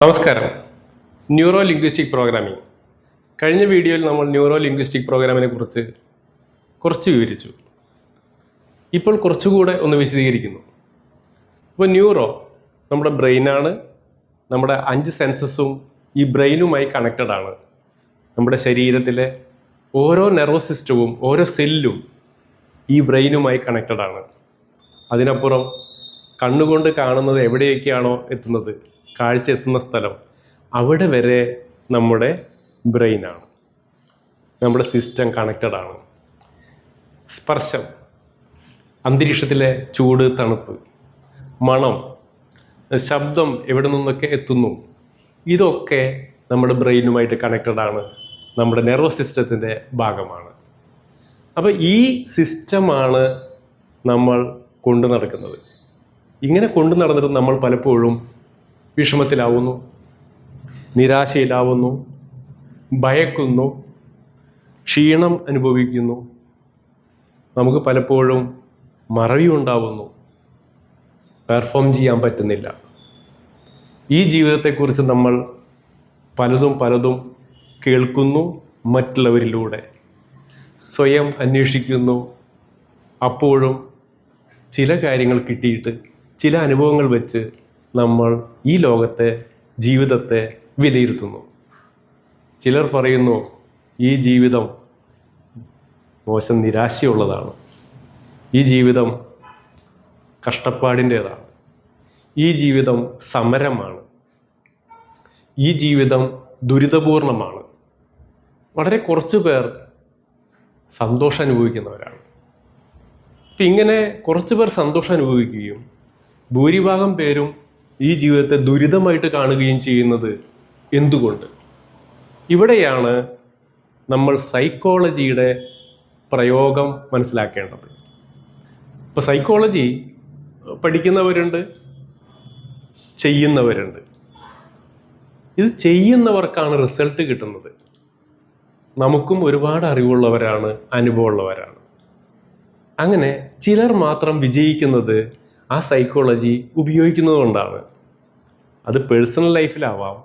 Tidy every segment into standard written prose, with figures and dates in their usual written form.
നമസ്കാരം. Neuro linguistic programming. കഴിഞ്ഞ വീഡിയോയിൽ നമ്മൾ ന്യൂറോ ലിംഗ്വിസ്റ്റിക് പ്രോഗ്രാമിനെ കുറിച്ച് കുറച്ച് വിവരിച്ചു. ഇപ്പോൾ കുറച്ചുകൂടെ ഒന്ന് വിശദീകരിക്കുന്നു. ഇപ്പോൾ ന്യൂറോ നമ്മുടെ ബ്രെയിനാണ്. നമ്മുടെ 5 സെൻസസും ഈ ബ്രെയിനുമായി കണക്റ്റഡ് ആണ്. നമ്മുടെ ശരീരത്തിലെ ഓരോ നെർവസ് സിസ്റ്റവും ഓരോ സെല്ലും ഈ ബ്രെയിനുമായി കണക്റ്റഡ് ആണ്. അതിനപ്പുറം കണ്ണുകൊണ്ട് കാണുന്നത് എവിടെയൊക്കെയാണോ എത്തുന്നത്, കാഴ്ച എത്തുന്ന സ്ഥലം, അവിടെ വരെ നമ്മുടെ ബ്രെയിനാണ്. നമ്മുടെ സിസ്റ്റം കണക്റ്റഡ് ആണ്. സ്പർശം, അന്തരീക്ഷത്തിലെ ചൂട്, തണുപ്പ്, മണം, ശബ്ദം എവിടെ നിന്നൊക്കെ എത്തുന്നു, ഇതൊക്കെ നമ്മുടെ ബ്രെയിനുമായിട്ട് കണക്റ്റഡ് ആണ്. നമ്മുടെ നെർവസ് സിസ്റ്റത്തിൻ്റെ ഭാഗമാണ്. അപ്പോൾ ഈ സിസ്റ്റമാണ് നമ്മൾ കൊണ്ടു നടക്കുന്നത്. ഇങ്ങനെ കൊണ്ടു നടന്നിട്ട് നമ്മൾ പലപ്പോഴും വിഷമത്തിലാവുന്നു, നിരാശയിലാവുന്നു, ഭയക്കുന്നു, ക്ഷീണം അനുഭവിക്കുന്നു. നമുക്ക് പലപ്പോഴും മറവി ഉണ്ടാവുന്നു, പെർഫോം ചെയ്യാൻ പറ്റുന്നില്ല. ഈ ജീവിതത്തെക്കുറിച്ച് നമ്മൾ പലതും കേൾക്കുന്നു, മറ്റുള്ളവരിലൂടെ സ്വയം അന്വേഷിക്കുന്നു. അപ്പോഴും ചില കാര്യങ്ങൾ കിട്ടിയിട്ട്, ചില അനുഭവങ്ങൾ വെച്ച് നമ്മൾ ഈ ലോകത്തെ, ജീവിതത്തെ വിലയിരുത്തുന്നു. ചിലർ പറയുന്നു ഈ ജീവിതം മോശം, നിരാശയുള്ളതാണ്, ഈ ജീവിതം കഷ്ടപ്പാടിൻ്റേതാണ്, ഈ ജീവിതം സമരമാണ്, ഈ ജീവിതം ദുരിതപൂർണമാണ്. വളരെ കുറച്ച് പേർ സന്തോഷം അനുഭവിക്കുന്നവരാണ്. അപ്പം ഇങ്ങനെ കുറച്ച് പേർ സന്തോഷം അനുഭവിക്കുകയും ഭൂരിഭാഗം പേരും ഈ ജീവിതത്തെ ദുരിതമായിട്ട് കാണുകയും ചെയ്യുന്നത് എന്തുകൊണ്ട്? ഇവിടെയാണ് നമ്മൾ സൈക്കോളജിയുടെ പ്രയോഗം മനസ്സിലാക്കേണ്ടത്. ഇപ്പോൾ സൈക്കോളജി പഠിക്കുന്നവരുണ്ട്, ചെയ്യുന്നവരുണ്ട്. ഇത് ചെയ്യുന്നവർക്കാണ് റിസൾട്ട് കിട്ടുന്നത്. നമുക്കും ഒരുപാട് അറിവുള്ളവരാണ്, അനുഭവമുള്ളവരാണ്. അങ്ങനെ ചിലർ മാത്രം വിജയിക്കുന്നത് ആ സൈക്കോളജി ഉപയോഗിക്കുന്നത് കൊണ്ടാണ്. അത് പേഴ്സണൽ ലൈഫിലാവാം,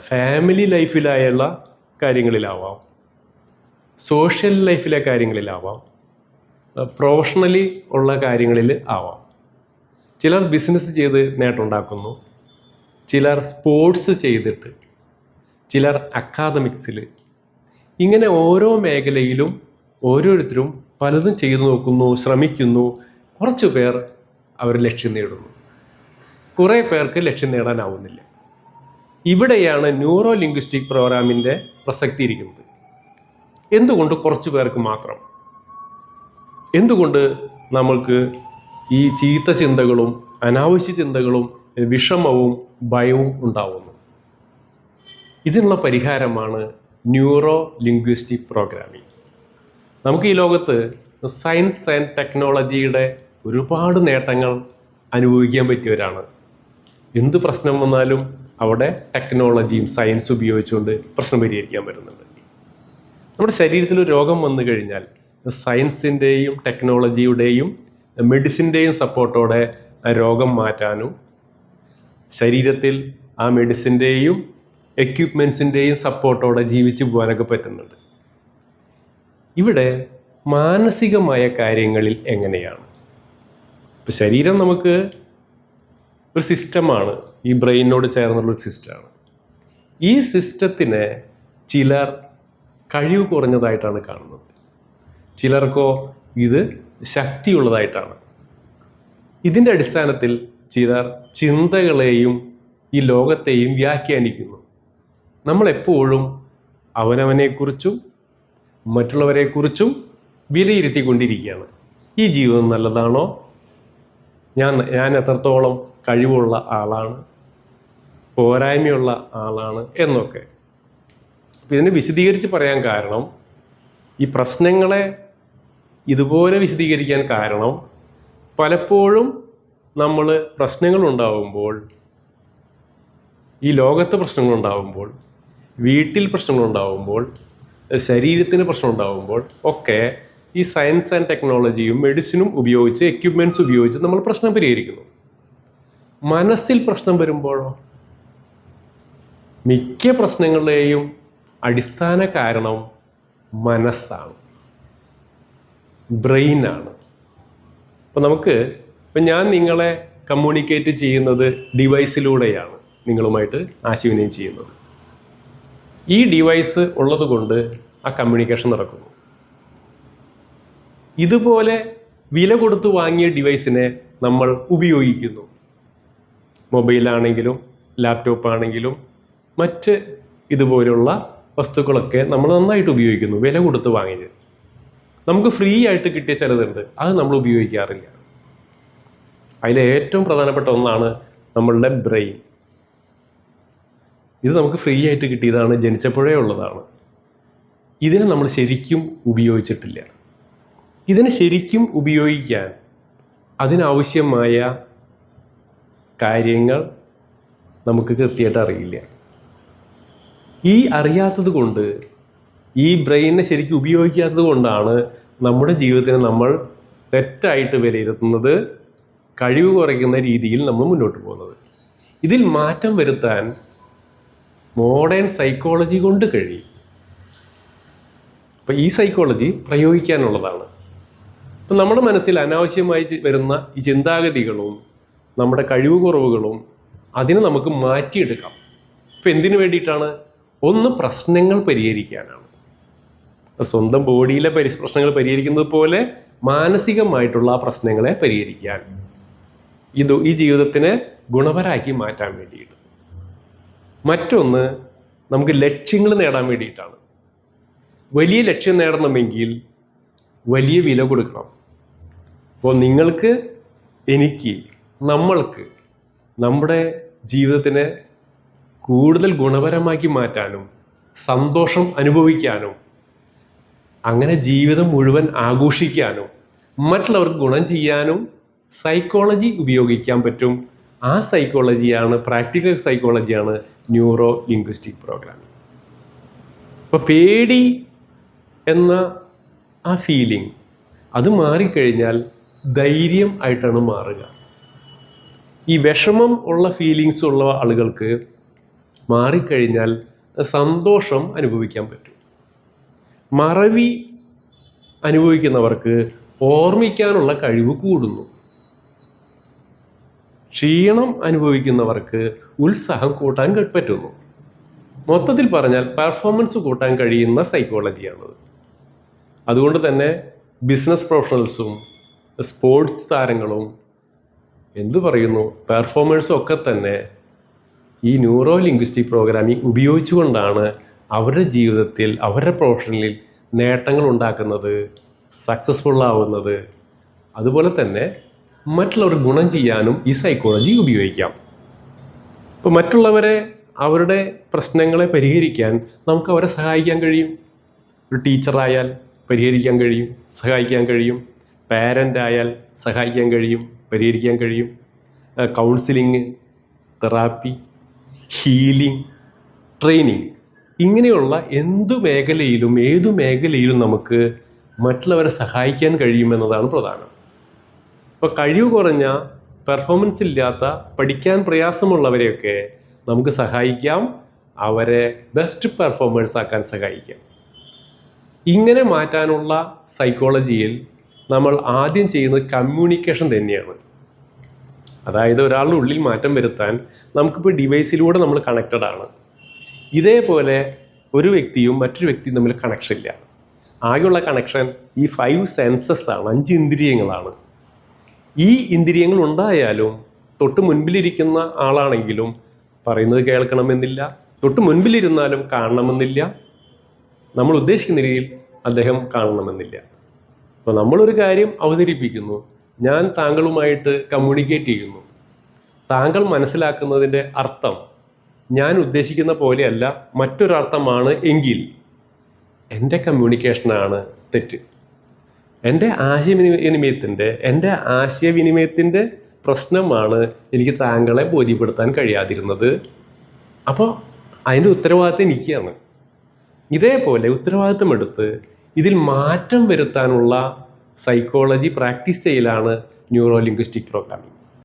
ഫാമിലി ലൈഫിലായുള്ള കാര്യങ്ങളിലാവാം, സോഷ്യൽ ലൈഫിലെ കാര്യങ്ങളിലാവാം, പ്രൊഫഷണലി ഉള്ള കാര്യങ്ങളിൽ ആവാം. ചിലർ ബിസിനസ് ചെയ്ത് നേട്ടമുണ്ടാക്കുന്നു, ചിലർ സ്പോർട്സ് ചെയ്തിട്ട്, ചിലർ അക്കാദമിക്സിൽ. ഇങ്ങനെ ഓരോ മേഖലയിലും ഓരോരുത്തരും പലതും ചെയ്തു നോക്കുന്നു, ശ്രമിക്കുന്നു. കുറച്ച് പേർ അവർ ലക്ഷ്യം നേടുന്നു, കുറേ പേർക്ക് ലക്ഷ്യം നേടാനാവുന്നില്ല. ഇവിടെയാണ് ന്യൂറോ ലിംഗ്വിസ്റ്റിക് പ്രോഗ്രാമിൻ്റെ പ്രസക്തി ഇരിക്കുന്നത്. എന്തുകൊണ്ട് കുറച്ച് പേർക്ക് മാത്രം? എന്തുകൊണ്ട് നമ്മൾക്ക് ഈ ചീത്ത ചിന്തകളും അനാവശ്യ ചിന്തകളും വിഷമവും ഭയവും ഉണ്ടാവുന്നു? ഇതിനുള്ള പരിഹാരമാണ് ന്യൂറോ ലിംഗ്വിസ്റ്റിക് പ്രോഗ്രാമിംഗ്. നമുക്ക് ഈ ലോകത്ത് സയൻസ് ആൻഡ് ടെക്നോളജിയുടെ ഒരുപാട് നേട്ടങ്ങൾ അനുഭവിക്കാൻ പറ്റിയവരാണ്. എന്ത് പ്രശ്നം വന്നാലും അവിടെ ടെക്നോളജിയും സയൻസും ഉപയോഗിച്ചുകൊണ്ട് പ്രശ്നം പരിഹരിക്കാൻ പറ്റുന്നുണ്ട്. നമ്മുടെ ശരീരത്തിൽ ഒരു രോഗം വന്നു കഴിഞ്ഞാൽ സയൻസിൻ്റെയും ടെക്നോളജിയുടെയും മെഡിസിൻ്റെയും സപ്പോർട്ടോടെ ആ രോഗം മാറ്റാനും ശരീരത്തിൽ ആ മെഡിസിൻ്റെയും എക്യുപ്മെൻസിൻ്റെയും സപ്പോർട്ടോടെ ജീവിച്ചു പോകാനൊക്കെ പറ്റുന്നുണ്ട്. ഇവിടെ മാനസികമായ കാര്യങ്ങളിൽ എങ്ങനെയാണ്? ഇപ്പോൾ ശരീരം നമുക്ക് ഒരു സിസ്റ്റമാണ്, ഈ ബ്രെയിനോട് ചേർന്നുള്ളൊരു സിസ്റ്റമാണ്. ഈ സിസ്റ്റത്തിനെ ചിലർ കഴിവ് കുറഞ്ഞതായിട്ടാണ് കാണുന്നത്, ചിലർക്കോ ഇത് ശക്തിയുള്ളതായിട്ടാണ്. ഇതിൻ്റെ അടിസ്ഥാനത്തിൽ ചിലർ ചിന്തകളെയും ഈ ലോകത്തെയും വ്യാഖ്യാനിക്കുന്നു. നമ്മളെപ്പോഴും അവനവനെക്കുറിച്ചും മറ്റുള്ളവരെക്കുറിച്ചും വിലയിരുത്തിക്കൊണ്ടിരിക്കുകയാണ്. ഈ ജീവിതം നല്ലതാണോ? ഞാൻ എത്രത്തോളം കഴിവുള്ള ആളാണ്, പോരായ്മയുള്ള ആളാണ് എന്നൊക്കെ. ഇതിനെ വിശദീകരിച്ച് പറയാൻ കാരണം, ഈ പ്രശ്നങ്ങളെ ഇതുപോലെ വിശദീകരിക്കാൻ കാരണം, പലപ്പോഴും നമ്മൾ പ്രശ്നങ്ങളുണ്ടാവുമ്പോൾ, ഈ ലോകത്ത് പ്രശ്നങ്ങളുണ്ടാവുമ്പോൾ, വീട്ടിൽ പ്രശ്നങ്ങളുണ്ടാവുമ്പോൾ, ശരീരത്തിന് പ്രശ്നമുണ്ടാവുമ്പോൾ ഒക്കെ ഈ സയൻസ് ആൻഡ് ടെക്നോളജിയും മെഡിസിനും ഉപയോഗിച്ച്, എക്യുപ്മെൻറ്റ്സ് ഉപയോഗിച്ച് നമ്മൾ പ്രശ്നം പരിഹരിക്കുന്നു. മനസ്സിൽ പ്രശ്നം വരുമ്പോഴോ മിക്ക പ്രശ്നങ്ങളുടെയും അടിസ്ഥാന കാരണം മനസ്സാണ്, ബ്രെയിനാണ്. ഇപ്പം ഞാൻ നിങ്ങളെ കമ്മ്യൂണിക്കേറ്റ് ചെയ്യുന്നത് ഡിവൈസിലൂടെയാണ് നിങ്ങളുമായിട്ട് ആശയവിനിമയം ചെയ്യുന്നത്. ഈ ഡിവൈസ് ഉള്ളത് കൊണ്ട് ആ കമ്മ്യൂണിക്കേഷൻ നടക്കുന്നു. ഇതുപോലെ വില കൊടുത്ത് വാങ്ങിയ ഡിവൈസിനെ നമ്മൾ ഉപയോഗിക്കുന്നു. മൊബൈലാണെങ്കിലും ലാപ്ടോപ്പ് ആണെങ്കിലും മറ്റ് ഇതുപോലുള്ള വസ്തുക്കളൊക്കെ നമ്മൾ നന്നായിട്ട് ഉപയോഗിക്കുന്നു, വില കൊടുത്ത് വാങ്ങിയത്. നമുക്ക് ഫ്രീ ആയിട്ട് കിട്ടിയ ചിലതുണ്ട്, അത് നമ്മൾ ഉപയോഗിക്കാറില്ല. അതിലേറ്റവും പ്രധാനപ്പെട്ട ഒന്നാണ് നമ്മളുടെ ബ്രെയിൻ. ഇത് നമുക്ക് ഫ്രീ ആയിട്ട് കിട്ടിയതാണ്, ജനിച്ചപ്പോഴേ ഉള്ളതാണ്. ഇതിനെ നമ്മൾ ശരിക്കും ഉപയോഗിച്ചിട്ടില്ല. ഇതിനെ ശരിക്കും ഉപയോഗിക്കാൻ അതിനാവശ്യമായ കാര്യങ്ങൾ നമുക്ക് കൃത്യമായിട്ട് അറിയില്ല. ഈ അറിയാത്തത് കൊണ്ട്, ഈ ബ്രെയിനിനെ ശരിക്കും ഉപയോഗിക്കാത്തത് കൊണ്ടാണ് നമ്മുടെ ജീവിതത്തിനെ നമ്മൾ തെറ്റായിട്ട് വിലയിരുത്തുന്നത്, കഴിവ് കുറയ്ക്കുന്ന രീതിയിൽ നമ്മൾ മുന്നോട്ട് പോകുന്നത്. ഇതിൽ മാറ്റം വരുത്താൻ മോഡേൺ സൈക്കോളജി കൊണ്ട് കഴിയും. അപ്പം ഈ സൈക്കോളജി പ്രയോഗിക്കാനുള്ളതാണ്. അപ്പം നമ്മുടെ മനസ്സിൽ അനാവശ്യമായി വരുന്ന ഈ ചിന്താഗതികളും നമ്മുടെ കഴിവ് കുറവുകളും അതിനെ നമുക്ക് മാറ്റിയെടുക്കാം. ഇപ്പം എന്തിനു വേണ്ടിയിട്ടാണ്? ഒന്ന്, പ്രശ്നങ്ങൾ പരിഹരിക്കാനാണ്. സ്വന്തം ബോഡിയിലെ പ്രശ്നങ്ങൾ പരിഹരിക്കുന്നത് പോലെ മാനസികമായിട്ടുള്ള ആ പ്രശ്നങ്ങളെ പരിഹരിക്കാൻ, ഈ ജീവിതത്തിനെ ഗുണപരമാക്കി മാറ്റാൻ വേണ്ടിയിട്ട്. മറ്റൊന്ന്, നമുക്ക് ലക്ഷ്യങ്ങൾ നേടാൻ വേണ്ടിയിട്ടാണ്. വലിയ ലക്ഷ്യം നേടണമെങ്കിൽ വലിയ വില കൊടുക്കണം. അപ്പോൾ നിങ്ങൾക്ക്, എനിക്ക്, നമ്മൾക്ക് നമ്മുടെ ജീവിതത്തിനെ കൂടുതൽ ഗുണപരമാക്കി മാറ്റാനും സന്തോഷം അനുഭവിക്കാനും അങ്ങനെ ജീവിതം മുഴുവൻ ആഘോഷിക്കാനും മറ്റുള്ളവർക്ക് ഗുണം ചെയ്യാനും സൈക്കോളജി ഉപയോഗിക്കാൻ പറ്റും. ആ സൈക്കോളജിയാണ്, പ്രാക്ടിക്കൽ സൈക്കോളജിയാണ് ന്യൂറോ ലിംഗ്വിസ്റ്റിക് പ്രോഗ്രാമിംഗ്. അപ്പോൾ പേടി എന്ന ആ ഫീലിംഗ് അത് മാറിക്കഴിഞ്ഞാൽ ധൈര്യം ആയിട്ടാണ് മാറുക. ഈ വിഷമം ഉള്ള ഫീലിങ്സ് ഉള്ള ആളുകൾക്ക് മാറിക്കഴിഞ്ഞാൽ സന്തോഷം അനുഭവിക്കാൻ പറ്റും. മറവി അനുഭവിക്കുന്നവർക്ക് ഓർമ്മിക്കാനുള്ള കഴിവ് കൂടുന്നു. ക്ഷീണം അനുഭവിക്കുന്നവർക്ക് ഉത്സാഹം കൂട്ടാൻ പറ്റുന്നു. മൊത്തത്തിൽ പറഞ്ഞാൽ പെർഫോമൻസ് കൂട്ടാൻ കഴിയുന്ന സൈക്കോളജിയാണത്. അതുകൊണ്ട് തന്നെ ബിസിനസ് പ്രൊഫഷണൽസും സ്പോർട്സ് താരങ്ങളും എന്തു പറയുന്നു, പെർഫോമേഴ്സും ഒക്കെ തന്നെ ഈ ന്യൂറോ ലിംഗ്വിസ്റ്റിക് പ്രോഗ്രാമിംഗ് ഉപയോഗിച്ചുകൊണ്ടാണ് അവരുടെ ജീവിതത്തിൽ, അവരുടെ പ്രൊഫഷനിൽ നേട്ടങ്ങൾ ഉണ്ടാക്കുന്നത്, സക്സസ്ഫുൾ ആവുന്നത്. അതുപോലെ തന്നെ മറ്റുള്ളവർക്ക് ഗുണം ചെയ്യാനും ഈ സൈക്കോളജി ഉപയോഗിക്കാം. ഇപ്പോൾ മറ്റുള്ളവരെ, അവരുടെ പ്രശ്നങ്ങളെ പരിഹരിക്കാൻ നമുക്ക് അവരെ സഹായിക്കാൻ കഴിയും. ഒരു ടീച്ചറായാൽ പരിഹരിക്കാൻ കഴിയും, സഹായിക്കാൻ കഴിയും. പാരൻ്റ് ആയാൽ സഹായിക്കാൻ കഴിയും, പരിഹരിക്കാൻ കഴിയും. കൗൺസിലിങ്, തെറാപ്പി, ഹീലിംഗ്, ട്രെയിനിങ്, ഇങ്ങനെയുള്ള എന്തു മേഖലയിലും ഏതു മേഖലയിലും നമുക്ക് മറ്റുള്ളവരെ സഹായിക്കാൻ കഴിയുമെന്നതാണ് പ്രധാനം. ഇപ്പോൾ കഴിവ് കുറഞ്ഞ, പെർഫോമൻസ് ഇല്ലാത്ത, പഠിക്കാൻ പ്രയാസമുള്ളവരെയൊക്കെ നമുക്ക് സഹായിക്കാം, അവരെ ബെസ്റ്റ് പെർഫോമേഴ്സ് ആക്കാൻ സഹായിക്കാം. ഇങ്ങനെ മാറ്റാനുള്ള സൈക്കോളജിയിൽ നമ്മൾ ആദ്യം ചെയ്യുന്നത് കമ്മ്യൂണിക്കേഷൻ തന്നെയാണ്. അതായത് ഒരാളുടെ ഉള്ളിൽ മാറ്റം വരുത്താൻ നമുക്കിപ്പോൾ ഡിവൈസിലൂടെ നമ്മൾ കണക്റ്റഡ് ആണ്. ഇതേപോലെ ഒരു വ്യക്തിയും മറ്റൊരു വ്യക്തിയും തമ്മിൽ കണക്ഷൻ ഇല്ല. ആകെയുള്ള കണക്ഷൻ ഈ 5 സെൻസസ് ആണ്, 5 ഇന്ദ്രിയങ്ങളാണ്. ഈ ഇന്ദ്രിയങ്ങൾ ഉണ്ടായാലും തൊട്ട് മുൻപിലിരിക്കുന്ന ആളാണെങ്കിലും പറയുന്നത് കേൾക്കണമെന്നില്ല, തൊട്ട് മുൻപിലിരുന്നാലും കാണണമെന്നില്ല, നമ്മൾ ഉദ്ദേശിക്കുന്ന രീതിയിൽ അദ്ദേഹം കാണണമെന്നില്ല. അപ്പോൾ നമ്മളൊരു കാര്യം അവതരിപ്പിക്കുന്നു, ഞാൻ താങ്കളുമായിട്ട് കമ്മ്യൂണിക്കേറ്റ് ചെയ്യുന്നു. താങ്കൾ മനസ്സിലാക്കുന്നതിൻ്റെ അർത്ഥം ഞാൻ ഉദ്ദേശിക്കുന്ന പോലെയല്ല, മറ്റൊരർത്ഥമാണ് എങ്കിൽ എൻ്റെ കമ്മ്യൂണിക്കേഷനാണ് തെറ്റ്. എൻ്റെ ആശയവിനിമയത്തിൻ്റെ പ്രശ്നമാണ് എനിക്ക് താങ്കളെ ബോധ്യപ്പെടുത്താൻ കഴിയാതിരുന്നത്. അപ്പോൾ അതിൻ്റെ ഉത്തരവാദിത്തം എനിക്കാണ്. ഇതേപോലെ ഉത്തരവാദിത്തമെടുത്ത് ഇതിൽ മാറ്റം വരുത്താനുള്ള സൈക്കോളജി പ്രാക്ടീസ് ചെയ്യലാണ് ന്യൂറോ ലിംഗ്വിസ്റ്റിക് പ്രോഗ്രാമിംഗ്.